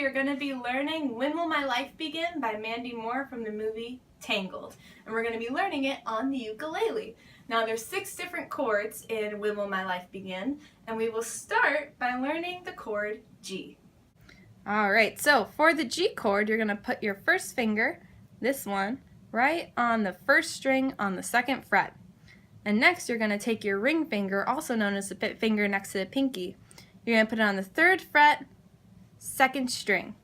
we are going to be learning When Will My Life Begin by Mandy Moore from the movie Tangled. And we're going to be learning it on the ukulele. Now there's 6 different chords in When Will My Life Begin, and we will start by learning the chord G. Alright, so for the G chord, you're going to put your first finger, this one, right on the first string on the 2nd fret. And next you're going to take your ring finger, also known as the finger next to the pinky. You're going to put it on the 3rd fret, 2nd string.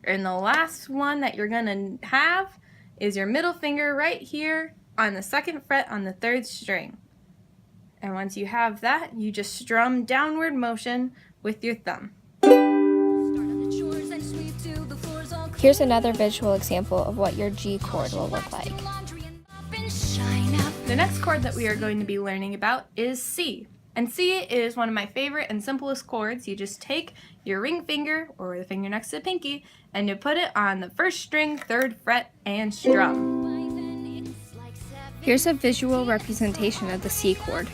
And the last one that you're going to have is your middle finger right here on the 2nd fret on the 3rd string. And once you have that, you just strum downward motion with your thumb. Here's another visual example of what your G chord will look like. The next chord that we are going to be learning about is C. And C is one of my favorite and simplest chords. You just take your ring finger, or the finger next to the pinky, and you put it on the 1st string, 3rd fret, and strum. Here's a visual representation of the C chord.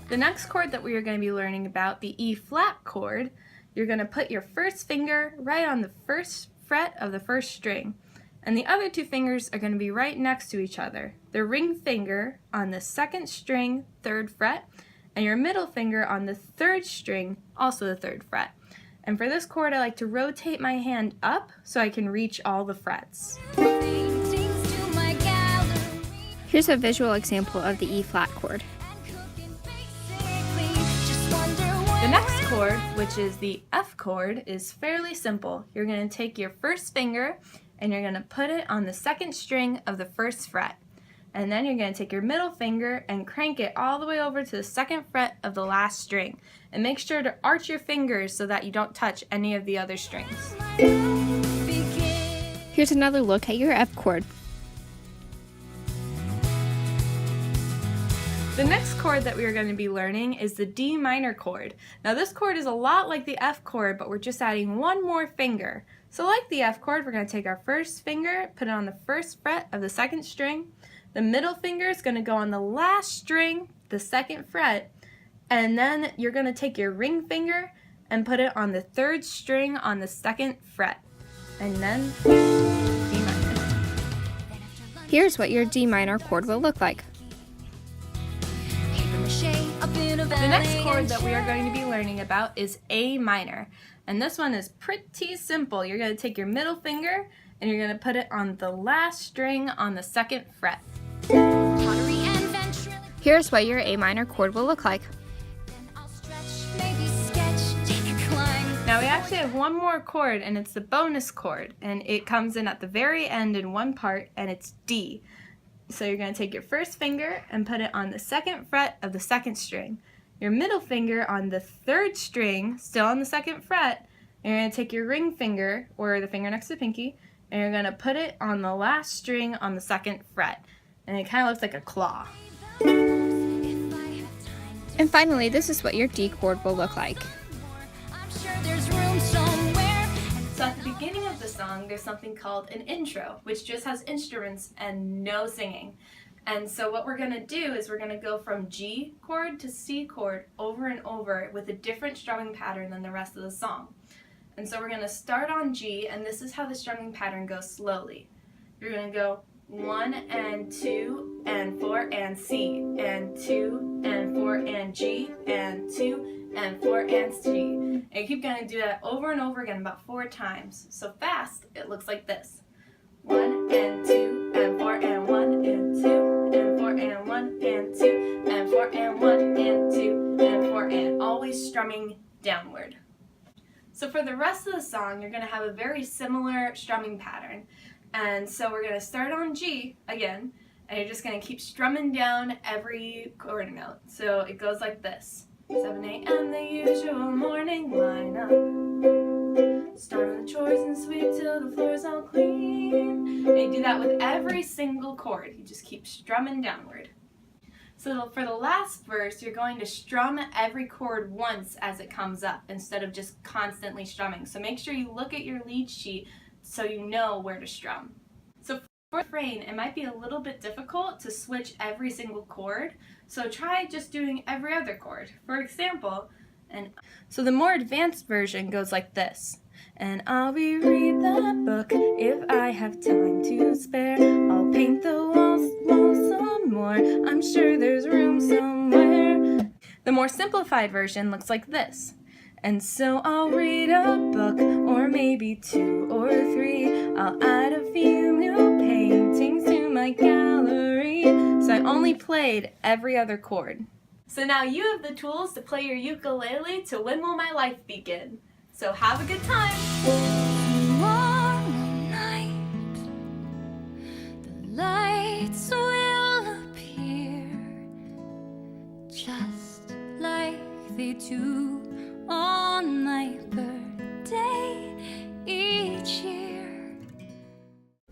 The next chord that we are going to be learning about, the E flat chord, you're going to put your first finger right on the 1st fret of the 1st string. And the other 2 fingers are going to be right next to each other. The ring finger on the 2nd string, 3rd fret, and your middle finger on the 3rd string, also the 3rd fret. And for this chord, I like to rotate my hand up so I can reach all the frets. Here's a visual example of the E flat chord. The next chord, which is the F chord, is fairly simple. You're going to take your first finger and you're going to put it on the 2nd string of the 1st fret. And then you're going to take your middle finger and crank it all the way over to the 2nd fret of the last string. And make sure to arch your fingers so that you don't touch any of the other strings. Here's another look at your F chord. The next chord that we are going to be learning is the D minor chord. Now this chord is a lot like the F chord, but we're just adding one more finger. So like the F chord, we're going to take our first finger, put it on the 1st fret of the 2nd string. The middle finger is going to go on the last string, the 2nd fret, and then you're going to take your ring finger and put it on the 3rd string on the 2nd fret. And then D minor. Here's what your D minor chord will look like. The next chord that we are going to be learning about is A minor. And this one is pretty simple. You're going to take your middle finger and you're going to put it on the last string on the 2nd fret. Here's what your A minor chord will look like. Now we actually have one more chord, and it's the bonus chord, and it comes in at the very end in one part, and it's D. So you're going to take your first finger and put it on the 2nd fret of the 2nd string. Your middle finger on the 3rd string, still on the 2nd fret, and you're going to take your ring finger, or the finger next to the pinky, and you're going to put it on the last string on the 2nd fret. And it kind of looks like a claw. And finally, this is what your D chord will look like. So at the beginning of the song, there's something called an intro, which just has instruments and no singing. And so what we're going to do is we're going to go from G chord to C chord over and over with a different strumming pattern than the rest of the song. And so we're going to start on G, and this is how the strumming pattern goes slowly. You're going to go 1 and 2 and 4 and C, and 2 and 4 and G, and 2 and 4 and C. And you keep going to do that over and over again about 4 times. So fast, it looks like this. 1 and 2 and 4 and 1 and 2 and 4 and 1 and 2 and 4 and 1 and 2 and 4 and always strumming downward. So for the rest of the song, you're going to have a very similar strumming pattern. And so we're going to start on G again, and you're just going to keep strumming down every chord note. So it goes like this. 7 a.m. the usual morning lineup. Start on the chores and sweep till the floor's all clean. And you do that with every single chord. You just keep strumming downward. So for the last verse, you're going to strum every chord once as it comes up instead of just constantly strumming. So make sure you look at your lead sheet so you know where to strum. So for the refrain, it might be a little bit difficult to switch every single chord, so try just doing every other chord. For example, And so the more advanced version goes like this. And I'll reread the book if I have time to spare. I'll paint the walls some more. I'm sure there's room somewhere. The more simplified version looks like this. And so I'll read a book, or maybe 2 or 3. I'll add a few new paintings to my gallery. So I only played every other chord. So now you have the tools to play your ukulele to When Will My Life Begin? So have a good time! Tomorrow night, the lights will appear just like they do on my birthday each year.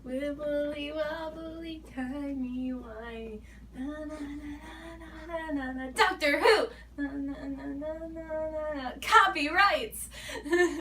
Wibbly wobbly timey-wimey, na na na na na na na. Doctor Who! Na na na na na na. Copyrights!